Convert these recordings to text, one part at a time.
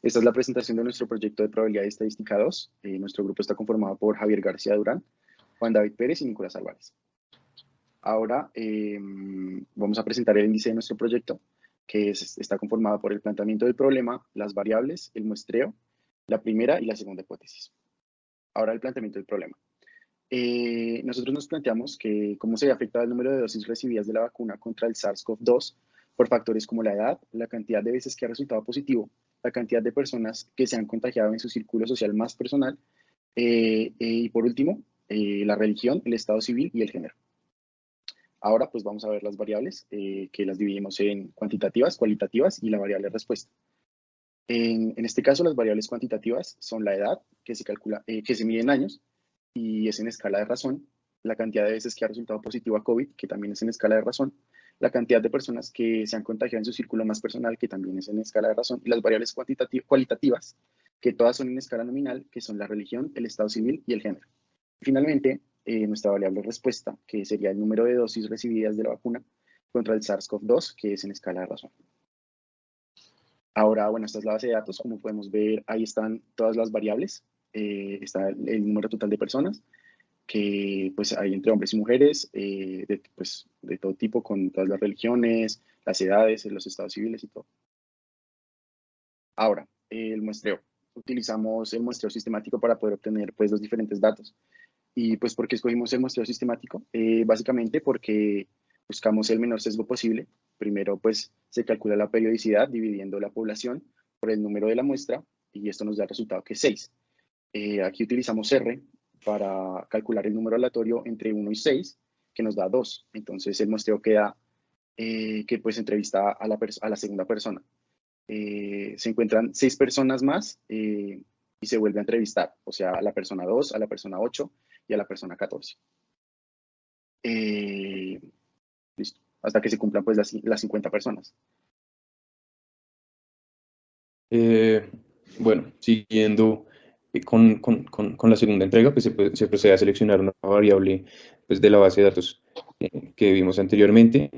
Esta es la presentación de nuestro proyecto de probabilidad estadística 2. Nuestro grupo está conformado por Javier García Durán, Juan David Pérez y Nicolás Álvarez. Ahora vamos a presentar el índice de nuestro proyecto, que está conformado por el planteamiento del problema, las variables, el muestreo, la primera y la segunda hipótesis. Ahora el planteamiento del problema. Nosotros nos planteamos que cómo se ve afectado el número de dosis recibidas de la vacuna contra el SARS-CoV-2 por factores como la edad, la cantidad de veces que ha resultado positivo, la cantidad de personas que se han contagiado en su círculo social más personal y por último, la religión, el estado civil y el género. Ahora pues vamos a ver las variables que las dividimos en cuantitativas, cualitativas y la variable respuesta. En este caso las variables cuantitativas son la edad, que se calcula, que se mide en años y es en escala de razón, la cantidad de veces que ha resultado positivo a COVID, que también es en escala de razón, la cantidad de personas que se han contagiado en su círculo más personal, que también es en escala de razón, y las variables cualitativas, que todas son en escala nominal, que son la religión, el estado civil y el género. Finalmente, nuestra variable respuesta, que sería el número de dosis recibidas de la vacuna contra el SARS-CoV-2, que es en escala de razón. Ahora, bueno, esta es la base de datos. Como podemos ver, ahí están todas las variables. Está el número total de personas, que pues hay entre hombres y mujeres, de todo tipo, con todas las religiones, las edades, los estados civiles y todo. Ahora, el muestreo. Utilizamos el muestreo sistemático para poder obtener pues los diferentes datos. ¿Y pues por qué escogimos el muestreo sistemático? Básicamente porque buscamos el menor sesgo posible. Primero, pues se calcula la periodicidad dividiendo la población por el número de la muestra y esto nos da el resultado que es 6. Aquí utilizamos R para calcular el número aleatorio entre 1 y 6, que nos da 2. Entonces el muestreo queda que pues entrevista a la segunda persona. Se encuentran 6 personas más y se vuelve a entrevistar, o sea, a la persona 2, a la persona 8 y a la persona 14. Listo, hasta que se cumplan pues las 50 personas. Bueno, siguiendo con la segunda entrega, pues se procede a seleccionar una variable pues, de la base de datos que vimos anteriormente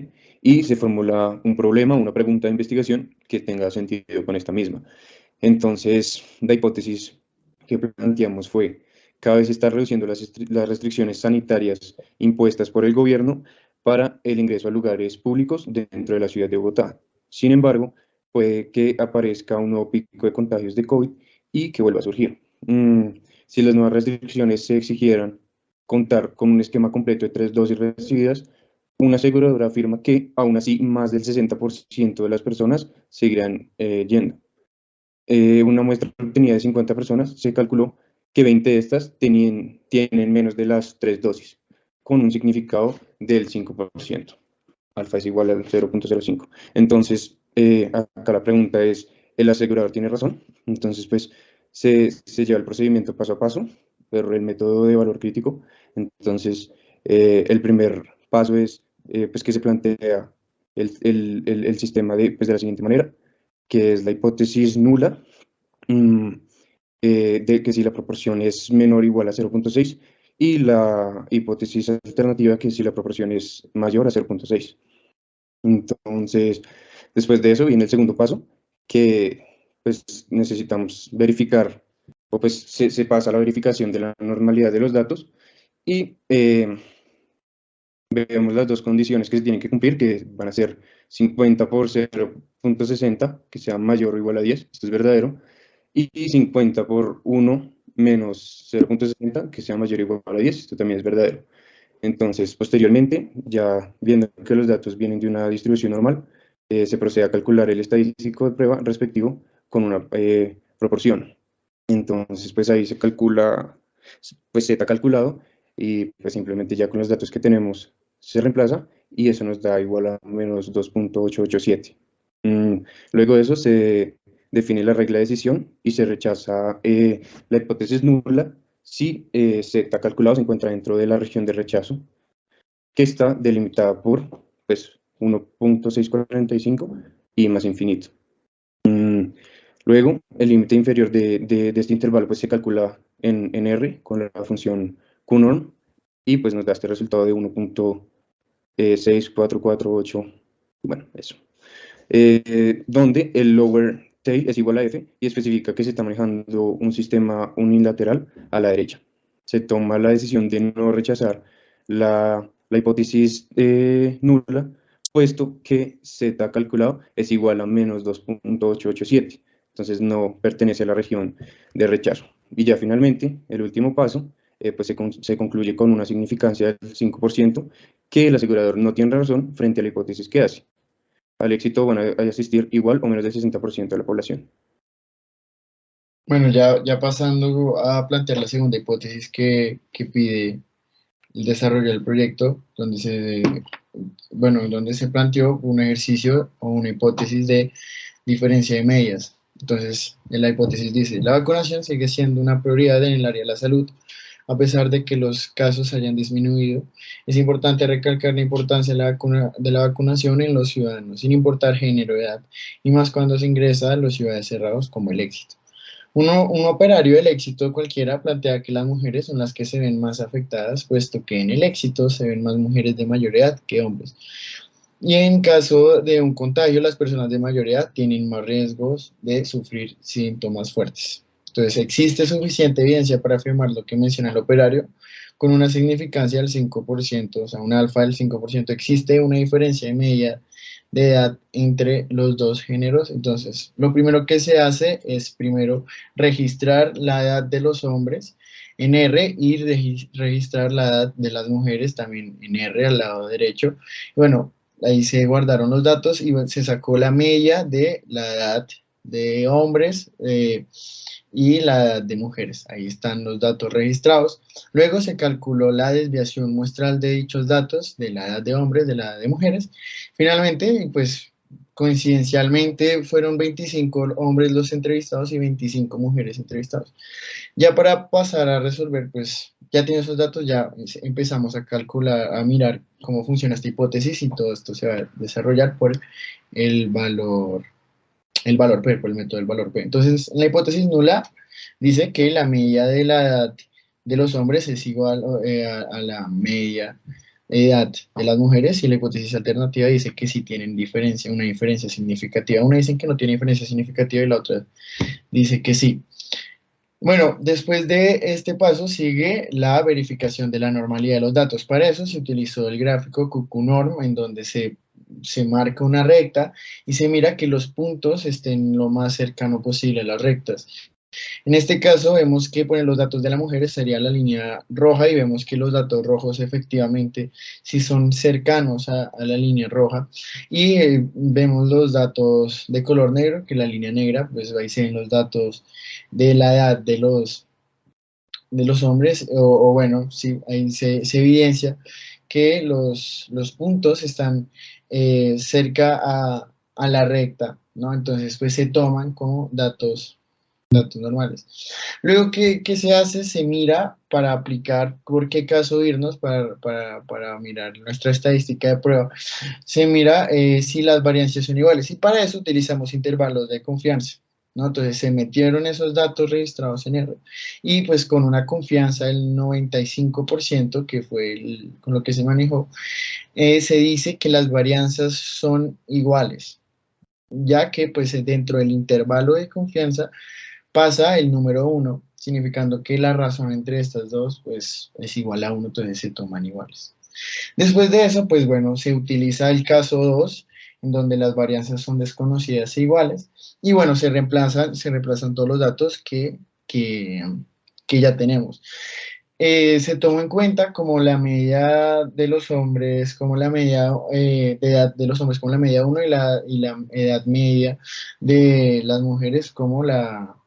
y se formula un problema, una pregunta de investigación que tenga sentido con esta misma. Entonces, la hipótesis que planteamos fue, cada vez se está reduciendo las restricciones sanitarias impuestas por el gobierno para el ingreso a lugares públicos dentro de la ciudad de Bogotá. Sin embargo, puede que aparezca un nuevo pico de contagios de COVID y que vuelva a surgir. Si las nuevas restricciones se exigieran contar con un esquema completo de 3 dosis recibidas, una aseguradora afirma que, aún así, más del 60% de las personas seguirán yendo. Una muestra obtenida de 50 personas, se calculó que 20 de estas tienen menos de las 3 dosis, con un significado del 5%. Alfa es igual al 0.05. Entonces, acá la pregunta es, ¿el asegurador tiene razón? Entonces, pues, se lleva el procedimiento paso a paso, pero el método de valor crítico. Entonces, el primer paso es pues que se plantea el sistema pues de la siguiente manera, que es la hipótesis nula, de que si la proporción es menor o igual a 0.6, y la hipótesis alternativa, que si la proporción es mayor a 0.6. Entonces, después de eso viene el segundo paso, que pues necesitamos verificar, o pues se pasa a la verificación de la normalidad de los datos, y vemos las dos condiciones que se tienen que cumplir, que van a ser 50 por 0.60, que sea mayor o igual a 10, esto es verdadero, y 50 por 1 menos 0.60, que sea mayor o igual a 10, esto también es verdadero. Entonces, posteriormente, ya viendo que los datos vienen de una distribución normal, se procede a calcular el estadístico de prueba respectivo con una proporción. Entonces, pues ahí se calcula, pues Z calculado, y pues simplemente ya con los datos que tenemos se reemplaza, y eso nos da igual a menos 2.887. Luego de eso se define la regla de decisión y se rechaza la hipótesis nula si Z calculado se encuentra dentro de la región de rechazo, que está delimitada por pues, 1.645 y más infinito. Luego, el límite inferior de este intervalo pues, se calcula en R con la función QNorm y pues, nos da este resultado de 1.6448. Bueno, eso. Donde el lower 6 es igual a F y especifica que se está manejando un sistema unilateral a la derecha. Se toma la decisión de no rechazar la hipótesis nula, puesto que Z calculado es igual a menos 2.887. Entonces no pertenece a la región de rechazo. Y ya finalmente, el último paso, pues se concluye con una significancia del 5%, que el asegurador no tiene razón frente a la hipótesis que hace. Al éxito van a asistir igual o menos del 60% de la población. Bueno, ya pasando a plantear la segunda hipótesis que pide el desarrollo del proyecto, donde se planteó un ejercicio o una hipótesis de diferencia de medias. Entonces, en la hipótesis dice, la vacunación sigue siendo una prioridad en el área de la salud, a pesar de que los casos hayan disminuido. Es importante recalcar la importancia de la vacunación en los ciudadanos, sin importar género, edad, y más cuando se ingresa a las ciudades cerradas como el éxito. Un operario del éxito cualquiera plantea que las mujeres son las que se ven más afectadas, puesto que en el éxito se ven más mujeres de mayor edad que hombres. Y en caso de un contagio, las personas de mayor edad tienen más riesgos de sufrir síntomas fuertes. Entonces, existe suficiente evidencia para afirmar lo que menciona el operario, con una significancia del 5%, o sea, un alfa del 5%. Existe una diferencia de media de edad entre los dos géneros. Entonces, lo primero que se hace es primero registrar la edad de los hombres en R y registrar la edad de las mujeres también en R al lado derecho. Bueno, ahí se guardaron los datos y se sacó la media de la edad de hombres y la edad de mujeres. Ahí están los datos registrados. Luego se calculó la desviación muestral de dichos datos, de la edad de hombres, de la edad de mujeres. Finalmente, pues coincidencialmente fueron 25 hombres los entrevistados y 25 mujeres entrevistadas. Ya para pasar a resolver, pues ya tiene esos datos, ya empezamos a calcular, a mirar cómo funciona esta hipótesis y todo esto se va a desarrollar por el valor P, por el método del valor P. Entonces, la hipótesis nula dice que la media de la edad de los hombres es igual a la media edad de las mujeres, y la hipótesis alternativa dice que sí tienen una diferencia significativa. Una dice que no tiene diferencia significativa y la otra dice que sí. Bueno, después de este paso sigue la verificación de la normalidad de los datos. Para eso se utilizó el gráfico QQ-Norm, en donde se marca una recta y se mira que los puntos estén lo más cercano posible a las rectas. En este caso vemos que los datos de las mujeres sería la línea roja, y vemos que los datos rojos efectivamente sí son cercanos a la línea roja, y vemos los datos de color negro, que la línea negra, pues ahí se ven los datos de la edad de los hombres, o bueno, sí, ahí se evidencia que los puntos están cerca a la recta, ¿no? Entonces, pues se toman como datos normales. Luego, ¿qué se hace? Se mira para aplicar por qué caso irnos para mirar nuestra estadística de prueba. Se mira si las variancias son iguales, y para eso utilizamos intervalos de confianza, ¿no? Entonces se metieron esos datos registrados en R y pues con una confianza del 95%, que fue con lo que se manejó, se dice que las varianzas son iguales, ya que pues dentro del intervalo de confianza pasa el número 1, significando que la razón entre estas dos pues es igual a 1, entonces se toman iguales. Después de eso, pues bueno, se utiliza el caso 2, en donde las varianzas son desconocidas e iguales, y bueno, se reemplazan todos los datos que ya tenemos. Se toma en cuenta como la media de los hombres, como la media de edad de los hombres, como la media 1, y la edad media de las mujeres como la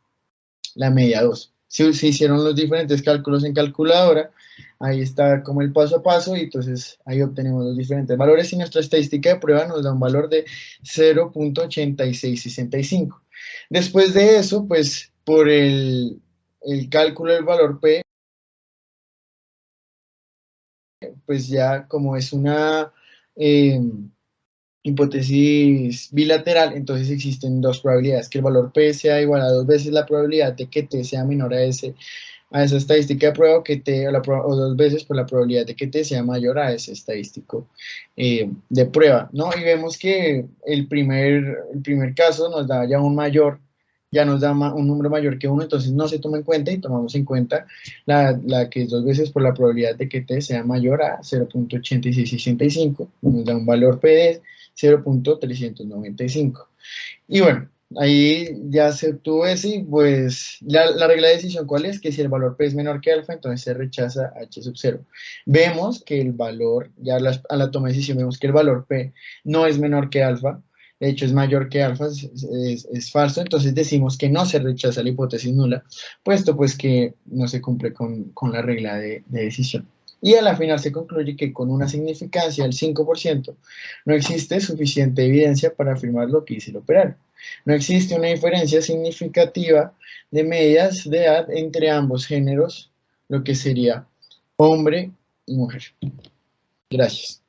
media 2. Se hicieron los diferentes cálculos en calculadora, ahí está como el paso a paso, y entonces ahí obtenemos los diferentes valores, y nuestra estadística de prueba nos da un valor de 0.8665. Después de eso, pues por el cálculo del valor P, pues ya como es una hipótesis bilateral, entonces existen dos probabilidades: que el valor P sea igual a 2 veces la probabilidad de que T sea menor a esa estadística de prueba, o que T, o 2 veces por la probabilidad de que T sea mayor a ese estadístico de prueba, ¿no? Y vemos que el primer caso nos da ya un mayor ya nos da un número mayor que 1, entonces no se toma en cuenta y tomamos en cuenta la que es 2 veces por la probabilidad de que t sea mayor a 0.8665, nos da un valor p de 0.395. Y bueno, ahí ya se obtuvo ese y pues la regla de decisión, ¿cuál es? Que si el valor p es menor que alfa, entonces se rechaza h sub 0. Vemos que el valor, ya a la toma de decisión vemos que el valor p no es menor que alfa, de hecho es mayor que alfa, es falso, entonces decimos que no se rechaza la hipótesis nula, puesto pues que no se cumple con la regla de decisión. Y a la final se concluye que con una significancia del 5% no existe suficiente evidencia para afirmar lo que dice el operario. No existe una diferencia significativa de medidas de edad entre ambos géneros, lo que sería hombre y mujer. Gracias.